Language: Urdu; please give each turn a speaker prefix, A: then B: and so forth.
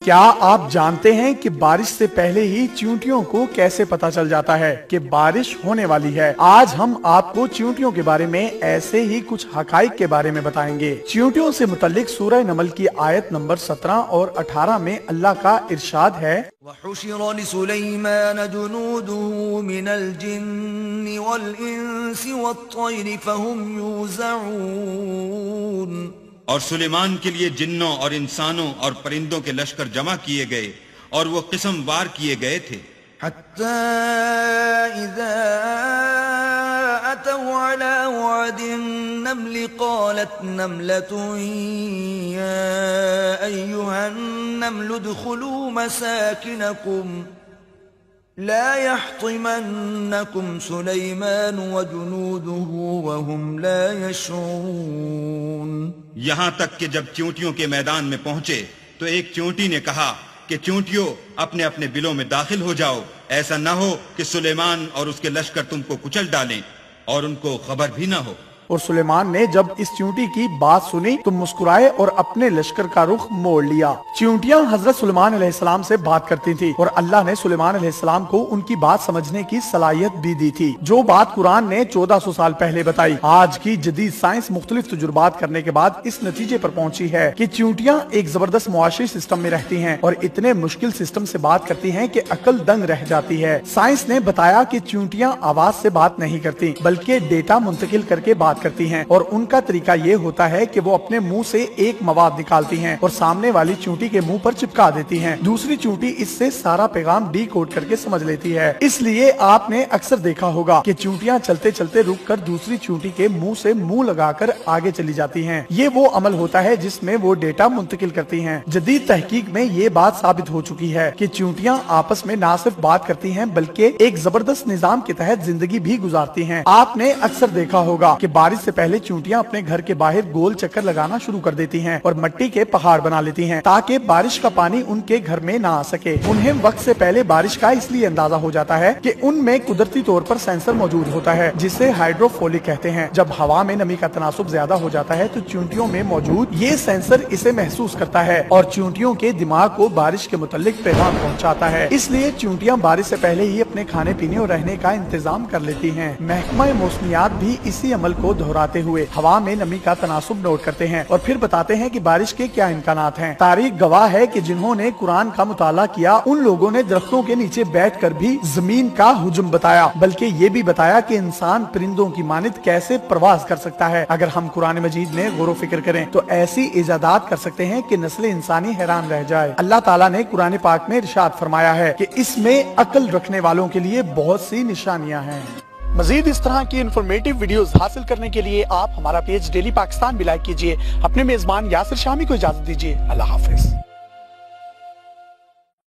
A: کیا آپ جانتے ہیں کہ بارش سے پہلے ہی چیونٹیوں کو کیسے پتا چل جاتا ہے کہ بارش ہونے والی ہے؟ آج ہم آپ کو چیونٹیوں کے بارے میں ایسے ہی کچھ حقائق کے بارے میں بتائیں گے۔ چیونٹیوں سے متعلق سورہ نمل کی آیت نمبر 17 اور 18 میں اللہ کا ارشاد ہے،
B: وَحُشِرَ لِسُلَيْمَانَ جُنُودُهُ مِنَ الْجِنِّ وَالْإِنسِ وَالطَّيْرِ فَهُمْ يُوزَعُونَ۔
C: اور سلیمان کے لیے جنوں اور انسانوں اور پرندوں کے لشکر جمع کیے گئے اور وہ قسم وار کیے گئے تھے،
B: حَتَّى إِذَا أَتَوْا عَلَى وَعْدِ النَّمْلِ قَالَتْ نَمْلَةٌ يَا أَيُّهَا النَّمْلُ ادْخُلُوا مَسَاكِنَكُمْ لا يحطمنكم سليمان وجنوده وهم لا يشعرون۔
C: یہاں تک کہ جب چیونٹیوں کے میدان میں پہنچے تو ایک چیونٹی نے کہا کہ چیونٹیوں اپنے اپنے بلوں میں داخل ہو جاؤ، ایسا نہ ہو کہ سلیمان اور اس کے لشکر تم کو کچل ڈالیں اور ان کو خبر بھی نہ ہو۔
A: اور سلیمان نے جب اس چیونٹی کی بات سنی تو مسکرائے اور اپنے لشکر کا رخ موڑ لیا۔ چیونٹیاں حضرت سلیمان علیہ السلام سے بات کرتی تھی اور اللہ نے سلیمان علیہ السلام کو ان کی بات سمجھنے کی صلاحیت بھی دی تھی، جو بات قرآن نے 1400 سال پہلے بتائی۔ آج کی جدید سائنس مختلف تجربات کرنے کے بعد اس نتیجے پر پہنچی ہے کہ چیونٹیاں ایک زبردست معاشی سسٹم میں رہتی ہیں اور اتنے مشکل سسٹم سے بات کرتی ہیں کہ عقل دنگ رہ جاتی ہے۔ سائنس نے بتایا کہ چیونٹیاں آواز سے بات نہیں کرتی بلکہ ڈیٹا منتقل کر کے بات کرتی ہیں، اور ان کا طریقہ یہ ہوتا ہے کہ وہ اپنے منہ سے ایک مواد نکالتی ہیں اور سامنے والی چیونٹی کے منہ پر چپکا دیتی ہیں۔ دوسری چیونٹی اس سے سارا پیغام ڈی کوڈ کر کے سمجھ لیتی ہے۔ اس لیے آپ نے اکثر دیکھا ہوگا کہ چیونٹیاں چلتے چلتے رک کر دوسری چیونٹی کے منہ سے منہ لگا کر آگے چلی جاتی ہیں۔ یہ وہ عمل ہوتا ہے جس میں وہ ڈیٹا منتقل کرتی ہیں۔ جدید تحقیق میں یہ بات ثابت ہو چکی ہے کہ چیونٹیاں آپس میں نہ صرف بات کرتی ہیں بلکہ ایک زبردست نظام کے تحت زندگی بھی گزارتی ہیں۔ آپ نے اکثر دیکھا ہوگا کہ بارش سے پہلے چیونٹیاں اپنے گھر کے باہر گول چکر لگانا شروع کر دیتی ہیں اور مٹی کے پہاڑ بنا لیتی ہیں تاکہ بارش کا پانی ان کے گھر میں نہ آ سکے۔ انہیں وقت سے پہلے بارش کا اس لیے اندازہ ہو جاتا ہے کہ ان میں قدرتی طور پر سینسر موجود ہوتا ہے جسے ہائیڈروفولک کہتے ہیں۔ جب ہوا میں نمی کا تناسب زیادہ ہو جاتا ہے تو چیونٹیوں میں موجود یہ سینسر اسے محسوس کرتا ہے اور چیونٹیوں کے دماغ کو بارش کے متعلق پیغام پہنچاتا ہے۔ اس لیے چیونٹیاں بارش سے پہلے ہی اپنے کھانے پینے اور رہنے کا انتظام کر لیتی ہیں۔ محکمہ موسمیات بھی اسی عمل کو دہراتے ہوئے ہوا میں نمی کا تناسب نوٹ کرتے ہیں اور پھر بتاتے ہیں کہ بارش کے کیا امکانات ہیں۔ تاریخ گواہ ہے کہ جنہوں نے قرآن کا مطالعہ کیا ان لوگوں نے درختوں کے نیچے بیٹھ کر بھی زمین کا حجم بتایا، بلکہ یہ بھی بتایا کہ انسان پرندوں کی مانند کیسے پرواز کر سکتا ہے۔ اگر ہم قرآن مجید میں غور و فکر کریں تو ایسی ایجادات کر سکتے ہیں کہ نسل انسانی حیران رہ جائے۔ اللہ تعالیٰ نے قرآن پاک میں ارشاد فرمایا ہے کہ اس میں عقل رکھنے والوں کے لیے بہت سی نشانیاں ہیں۔ مزید اس طرح کی انفارمیٹیو ویڈیوز حاصل کرنے کے لیے آپ ہمارا پیج ڈیلی پاکستان بھی لائک کیجئے۔ اپنے میزبان یاسر شامی کو اجازت دیجیے۔ اللہ حافظ۔